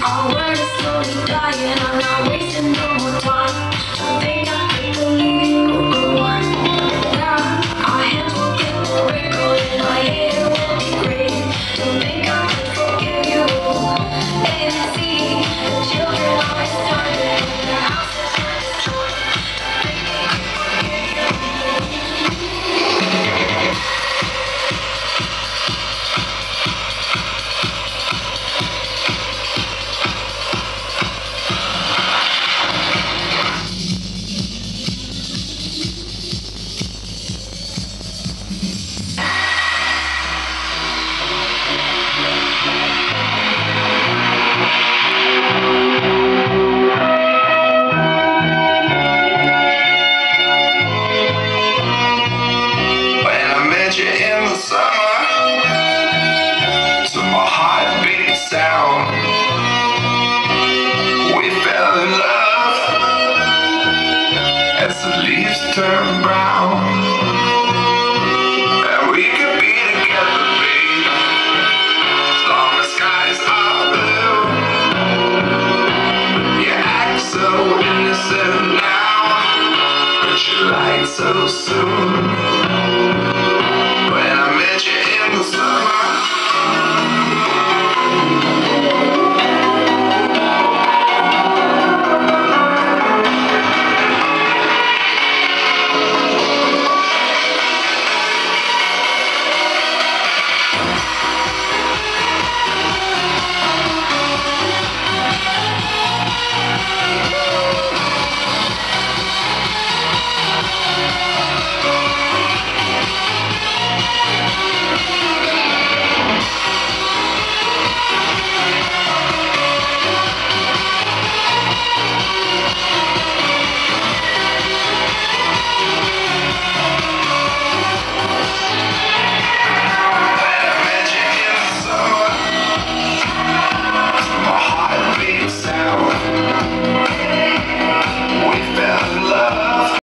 Our word is slowly dying. I'm not wasting no more time. I think I can believe you go. Yeah, our hands will get more wrinkled and my hair will be gray. Don't think I can forgive you. A and C, the children are starving. The house is not destroyed. I think I can forgive you. You in the summer, to my heartbeat sound, we fell in love as the leaves turn brown, and we could be together, babe, as long as skies are blue. You act so innocent now, but you lied so soon.